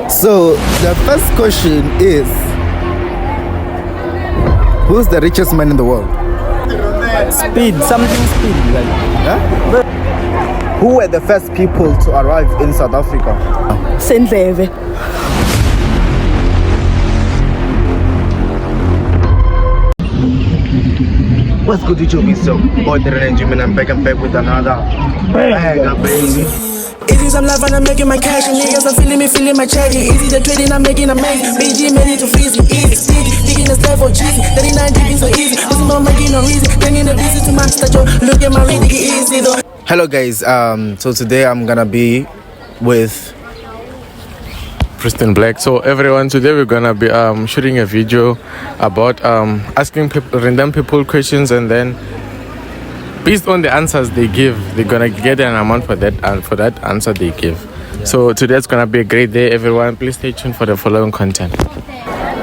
So the first question is, who's the richest man in the world? Speed, something speed. Like, Huh? Who were the first people to arrive in South Africa? Sendlebe. What's good, YouTube? It's your boy, R100, and I'm back with another banger, baby. Easy some love and I'm making my cash. And niggas are feeling me, feeling my check. Easy the trading, I'm making a make. BG made it to freeze me, easy. Sticky, digging the style for cheesy. 39 digging so easy. Listen, I'm making no reason. Bringing the visit to my statue. Look at my reading, easy though. Hello guys, so today I'm gonna be with Kristen Black. So everyone, today we're gonna be shooting a video about asking random people questions, and then based on the answers they give, they're gonna get an amount for that and for that answer they give. So today's gonna be a great day, everyone. Please stay tuned for the following content.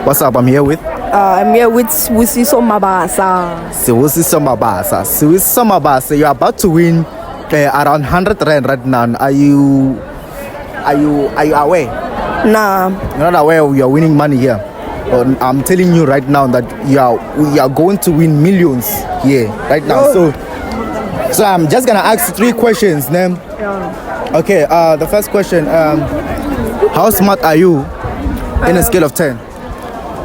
what's up? I'm here with I'm here with Sibusiso Mabasa. Sibusiso Mabasa. Sibusiso Mabasa, you're about to win around 100 rand right now. Are you aware? Nah. You're not aware you're winning money here. But I'm telling you right now that you are going to win millions here right now. So I'm just gonna ask 3 questions. Name. Yeah. Okay. The first question. How smart are you in a scale of 10?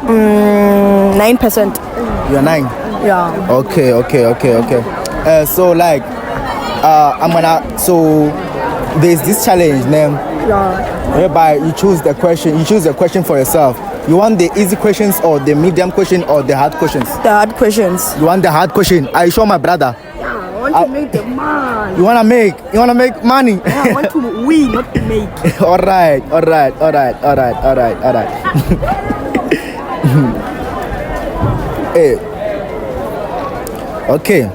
9%. You're 9. Yeah. Okay. So like, so there's this challenge name. Yeah. Whereby you choose the question for yourself. You want the easy questions or the medium question or the hard questions? The hard questions. You want the hard question? Are you sure, my brother? Yeah, I want to make the money. You wanna make money? Yeah, I want to win, not to make. all right. Hey. Okay.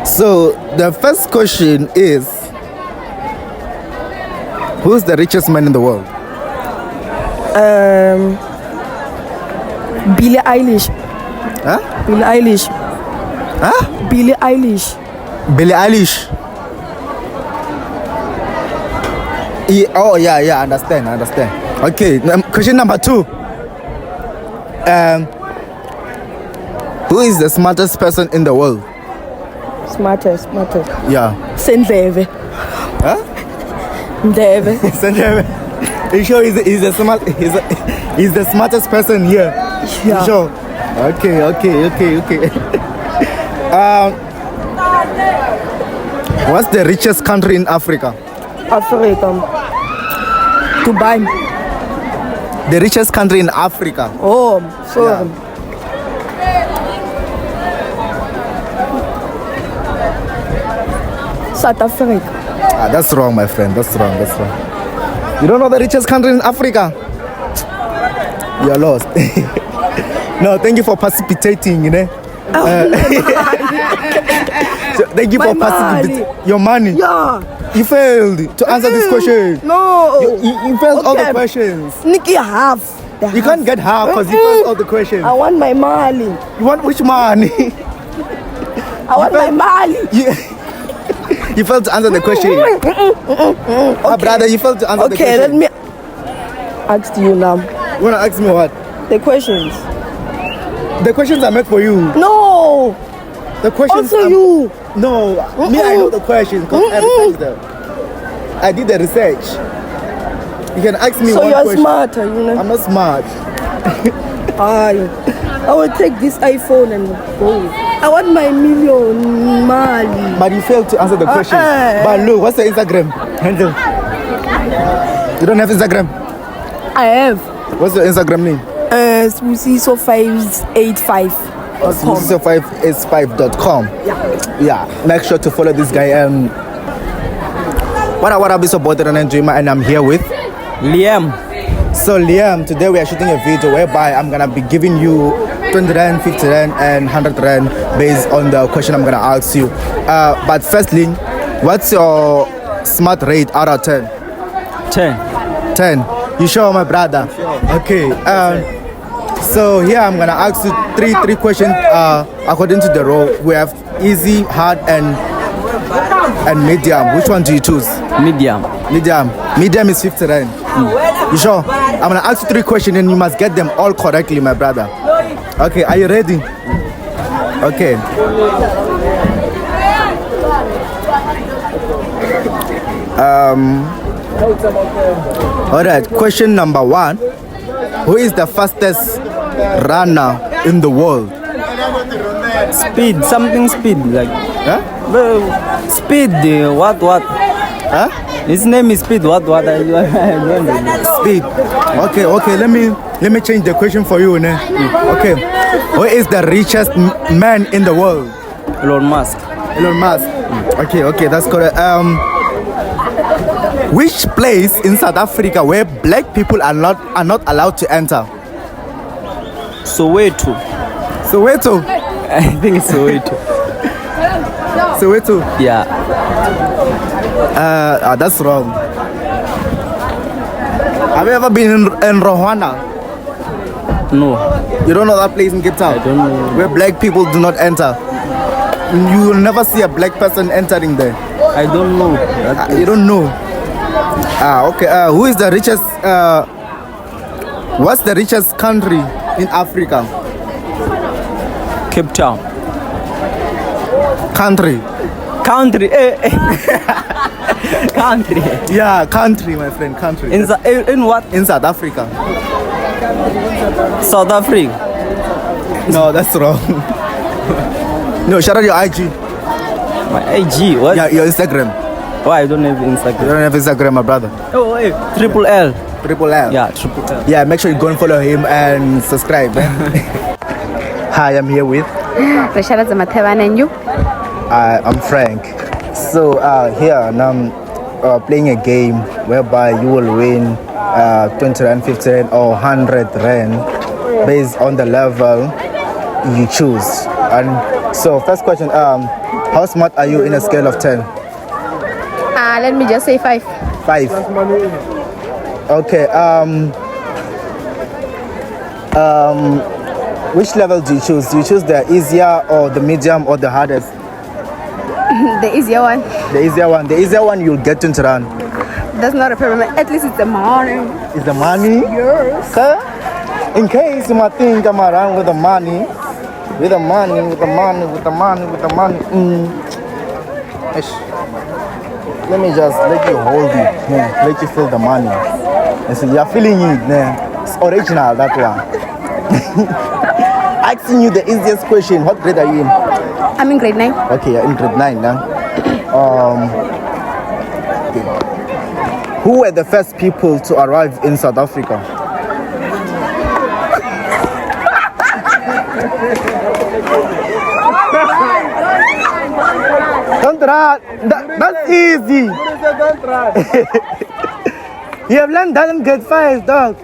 So the first question is, who's the richest man in the world? Billie Eilish. Huh? Billie Eilish. Huh? Billie Eilish. Billie Eilish. Yeah, understand. Okay, question number 2. Who is the smartest person in the world? Smartest. Yeah. Sendlebe. Huh? Ndebe. Sendlebe. You sure he's the smartest person here? Yeah. You sure? Okay. What's the richest country in Africa? Africa. Dubai. The richest country in Africa. Oh, sorry. Yeah. South Africa. That's wrong, my friend. That's wrong. You don't know the richest country in Africa? You're lost. No, thank you for participating, you know. So thank you for participating. Your money. Yeah. You failed to answer this question. No. You failed all the questions. Nikki, half. You can't get half because you failed all the questions. I want my money. You want which money? I want my money. You failed to answer the question. Okay. Brother, you failed to answer the question. Okay, let me ask you now. You want to ask me what? The questions. The questions are meant for you. No. The questions Also you. No, me, I know the questions because I researched them. I did the research. You can ask me so one you're question. smarter, you know. I'm not smart. I will take this iPhone and go. I want my million money. But you failed to answer the question. But look, what's the Instagram handle? You don't have Instagram? I have. What's your Instagram name? Sibusiso585. Sibusiso585.com. Yeah. Make sure to follow this guy. What up, it's your boy R100, and I'm here with Liam. So Liam, today we are shooting a video whereby I'm gonna be giving you 20 rand, 50 rand, and 100 rand based on the question I'm gonna ask you. But firstly, what's your smart rate out of 10? 10. You sure, my brother? Sure. Okay. So here I'm gonna ask you three questions according to the role. We have easy, hard, and medium. Which one do you choose? Medium. Medium is 50 rand. You sure? I'm gonna ask you 3 questions and you must get them all correctly, my brother. Okay, are you ready? Okay. Alright, question number 1. Who is the fastest runner in the world? Speed, something speed like. Huh? Speed, what? Huh? His name is Speed, what? I don't know. Speed. Okay, let me change the question for you, ne? Okay. Who is the richest man in the world? Elon Musk. Elon Musk. Okay, that's correct. Which place in South Africa where black people are not allowed to enter? Soweto. Soweto. I think it's Soweto. Soweto. Yeah. That's wrong. Have you ever been in Rwanda? No, You don't know that place in Cape Town? I don't know. Where black people do not enter. You will never see a black person entering there. I don't know. You don't know. Okay. Who is the richest? What's the richest country in Africa? Cape Town. Country. Country. Country. Yeah, country, my friend. Country. In what? In South Africa. South Africa. No, that's wrong. No, shout out your IG. My IG. What? Yeah, your Instagram. Oh, I don't have You Instagram. don't have Instagram, my brother. Oh, wait. Triple L. Triple L. Yeah, Triple L. Yeah, make sure you go and follow him and subscribe. Hi, I'm here with. Rashada Zamatevan and you? I'm Frank. So here now I'm playing a game whereby you will win 20 rand, 50 rand or 100 rand based on the level you choose. And so first question, how smart are you in a scale of 10? Let me just say 5. 5. Okay. Which level do you choose? Do you choose the easier or the medium or the hardest? The easier one. The easier one. The easier one you'll get 20 rand. That's not a problem. At least it's the morning. Is the money? Yes. Huh? In case you might think I'm around with the money. With the money. Ish. Let me just let you hold it. Yeah. Let you feel the money. And so you're feeling it. Yeah. It's original, that one. Asking you the easiest question. What grade are you in? I'm in grade 9. Okay, you're in grade 9 now. Okay. Who were the first people to arrive in South Africa? Don't run. That's easy. You have learned that in grade 5, dog.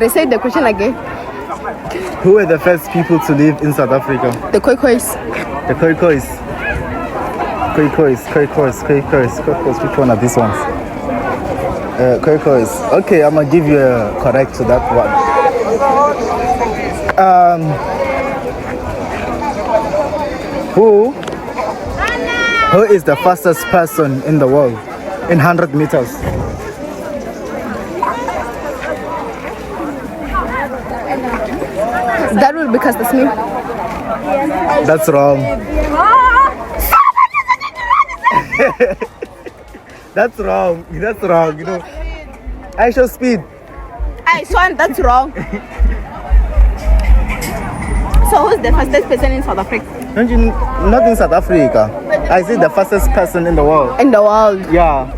Recite the question again. Who were the first people to live in South Africa? The Khoikhoi. The Khoikhoi. Which one are these ones? Khoikhoi. Okay, I'm gonna give you a correct to that one. Who is the fastest person in the world in 100 meters? That will be Caster Smith. That's wrong. That's wrong. You know, I show speed. I Swan, that's wrong. So who's the fastest person in South Africa? Don't you? Not in South Africa. I say the fastest person in the world. In the world. Yeah.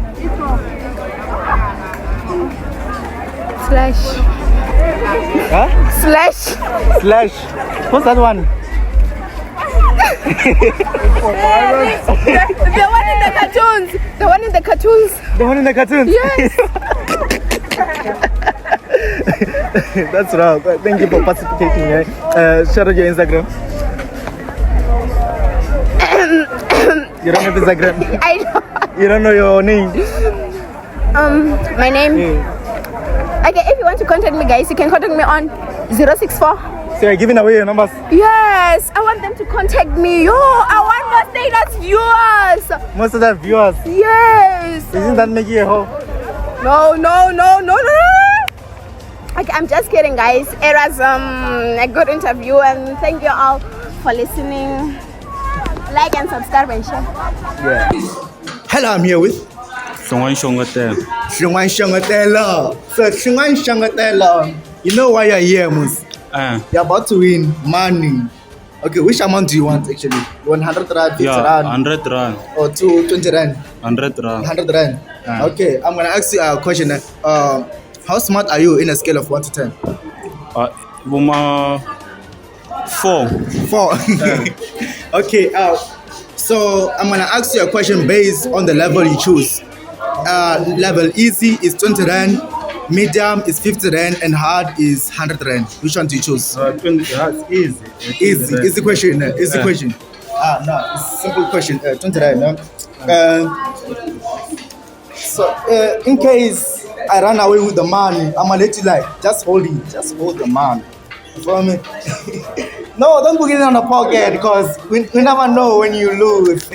Slash. Huh? Slash. Slash. What's that one? The one in the cartoons. The one in the cartoons. The one in the cartoon? Yes. That's wrong. Thank you for participating. Shout out your Instagram. You don't have Instagram? I know. You don't know your name? My name. Yeah. Okay, if you want to contact me, guys, you can contact me on 064 So you're giving away your numbers? Yes, I want them to contact me. Yo, I want more status viewers. Most of the viewers. Yes. Isn't that making a hoe? No. Okay, I'm just kidding, guys. It was a good interview, and thank you all for listening. Like and subscribe and share. Yeah. Hello, I'm here with Someone Shongotel. Shungwan Shangatella. So Shungwan Shangatella, you know why you're here, Mus? You're about to win money. Okay, which amount do you want actually? 100 rand, 50 Yeah, rand, 100 rand. or 20 rand? 100 rand. 100 rand. Okay, I'm gonna ask you a question. How smart are you in a scale of 1 to 10? 4. 4. Okay, so I'm gonna ask you a question based on the level you choose. Level easy is 20 rand, medium is 50 rand, and hard is 100 rand. Which one do you choose? 20, that's easy. Easy question. Easy question. No, it's a simple question. 20 rand. No? So, in case I run away with the money, I'm gonna let you just hold it. Just hold the money. You follow me? No, don't put it on the pocket because we never know when you lose.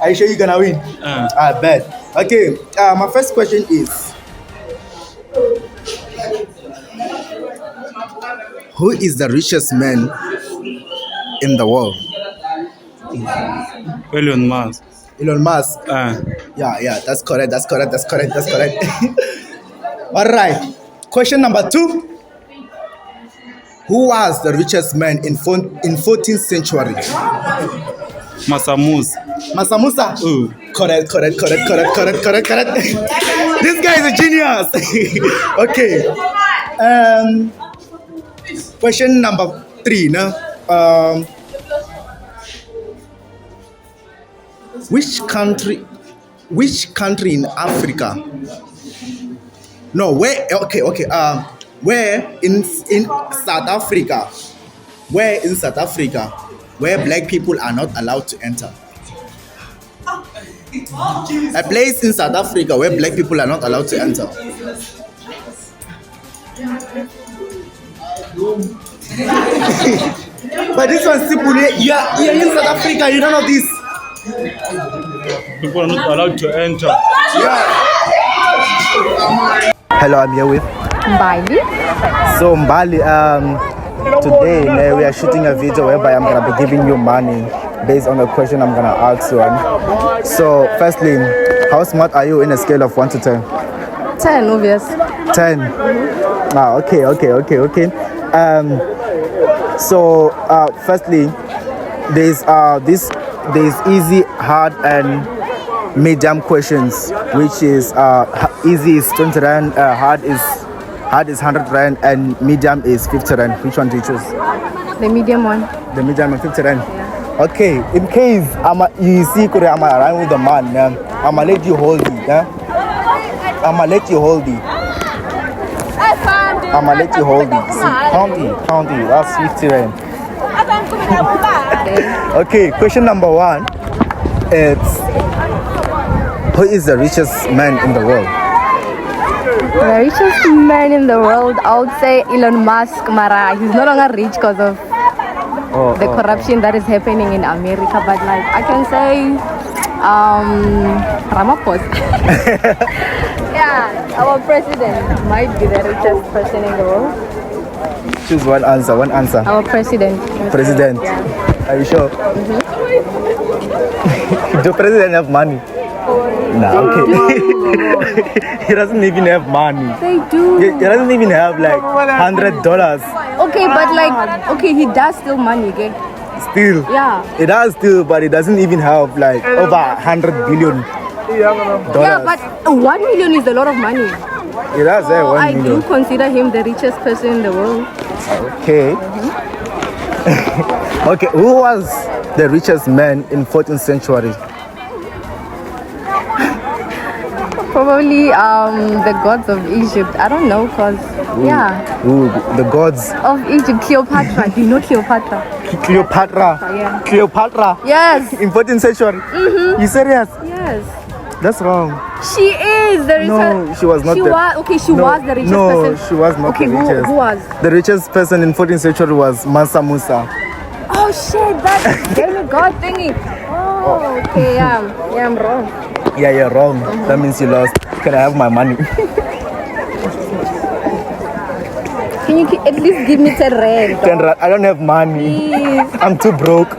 Are you sure you're gonna win? I bet. Okay, my first question is, who is the richest man in the world? Elon Musk. Elon Musk. Yeah, that's correct. All right. Question number 2. Who was the richest man in 14th century? Masamus. Masa Musa? Correct. This guy is a genius. Okay. Question number 3. No? Which country in Africa? No, where? Okay. Where in South Africa? Where in South Africa? Where black people are not allowed to enter? A place in South Africa where black people are not allowed to enter. But this one's simple. You're in South Africa, you don't know this. People are not allowed to enter. Yeah. Hello, I'm here with Bye. So Mbali, today we are shooting a video whereby I'm gonna be giving you money based on the question I'm gonna ask you. So firstly, how smart are you in a scale of 1 to 10? 10, obvious. 10. Okay. So firstly, there's easy, hard, and medium questions, which is easy is 20 rand, hard is 100 rand, and medium is 50 rand. Which one do you choose? The medium one. The medium and 50 rand. Okay, in case you see I'm around with the man, I'ma let you hold it. I'ma let you hold it. See, count it. That's 50 rand. Okay, question number 1. It's, who is the richest man in the world? The richest man in the world, I would say Elon Musk, Mara. He's no longer rich because of the corruption that is happening in America. But I can say Ramaphosa. Yeah, our president might be the richest person in the world. Choose one answer. Our president. President. Yeah. Are you sure? The president have money? No, okay. He doesn't even have money. They do. He doesn't even have $100. Okay, but he does steal money, okay? Still. Yeah. It does still, but it doesn't even have over 100 billion. Yeah, but 1 million is a lot of money. It does, 1 I million. do consider him the richest person in the world. Okay. Okay, who was the richest man in 14th century? Probably the gods of Egypt. I don't know, cause Ooh, the gods of Egypt. Cleopatra. Do you know Cleopatra? Cleopatra. Yeah. Cleopatra. Yes. In 14th century. You serious? Yes. That's wrong. She is the richest. No, she was not. She was okay. She was the richest no, person. she was not Okay, the richest. who was? The richest person in 14th century was Mansa Musa. Oh shit! That demigod thingy. Oh, okay. Yeah, I'm wrong. Yeah, you're wrong. That means you lost. Can I have my money? Can you at least give me 10 rand? 10 rand. I don't have money. Please. I'm too broke.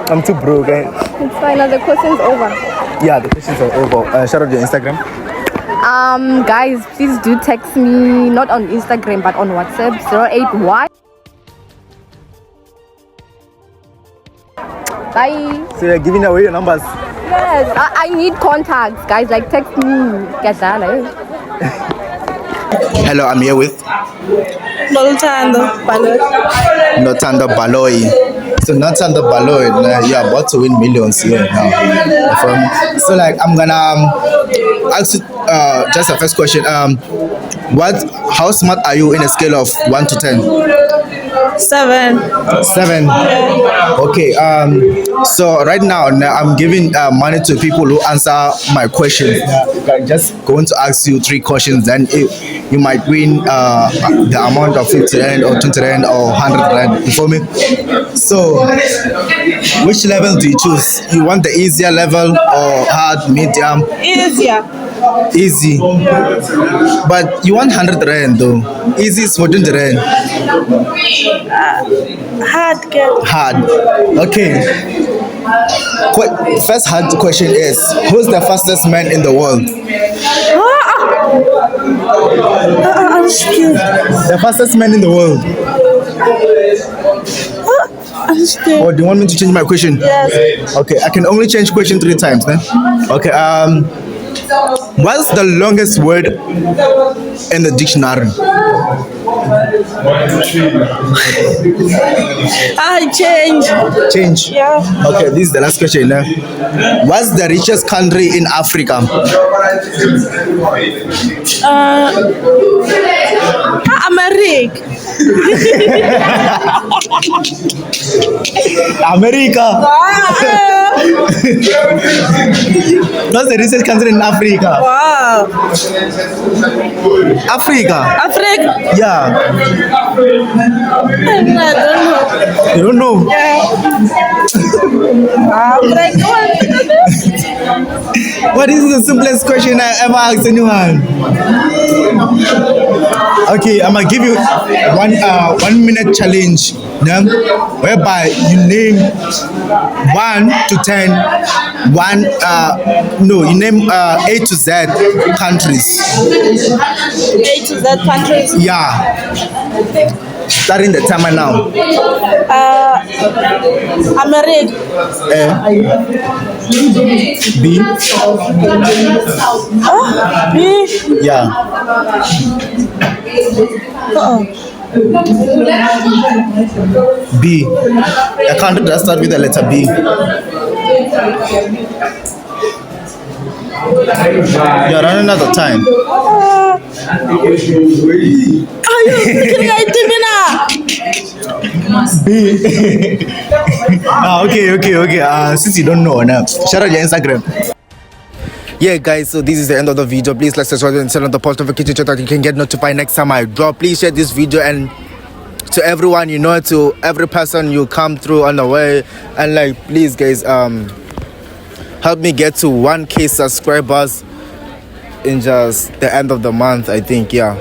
I'm too broke. It's fine. Now the question's over. Yeah, the questions are over. Shout out your Instagram. Guys, please do text me, not on Instagram but on WhatsApp, 08Y. Bye. So you're giving away your numbers. Yes, I need contacts, guys. Like text me. Get that, eh? Hello, I'm here with Nolutando Baloy. Notanda Baloy. So Notanda Baloy, you're about to win millions here now. So like I'm gonna ask you just the first question. How smart are you in a scale of 1 to 10? 7. 7. Okay. So right now I'm giving money to people who answer my question. I'm just going to ask you 3 questions. Then you might win the amount of 50 rand or 20 rand or 100 rand. You feel me? So, which level do you choose? You want the easier level or hard, medium? Easier. Easy. But you want 100 rand though. Easy is 14 rand. Hard girl. Hard. Okay. First hard question is, who's the fastest man in the world? I'm scared. The fastest man in the world. I'm scared. Or do you want me to change my question? Yes. Okay, I can only change question 3 times then. Okay, what's the longest word in the dictionary? I change. Change. Yeah. Okay, this is the last question. What's the richest country in Africa? America. America. What's the richest country in Africa? Wow. Africa. Africa. Yeah. I don't know. You don't know? What is the simplest question I ever asked anyone? Okay, I'm gonna give you 1 minute challenge, yeah? Whereby you name 1 to 10, you name A to Z countries. A to Z countries. Yeah. Starting the timer now. America. B. B. Yeah. B. A country that starts with the letter B. You're running out of time. Are you looking at me now? B. Okay. Since you don't know now, shout out your Instagram. Yeah guys, so this is the end of the video. Please like, subscribe and turn on the post notification so that you can get notified next time I drop. Please share this video and to everyone you know, to every person you come through on the way, and like please guys help me get to 1K subscribers in just the end of the month, I think. Yeah.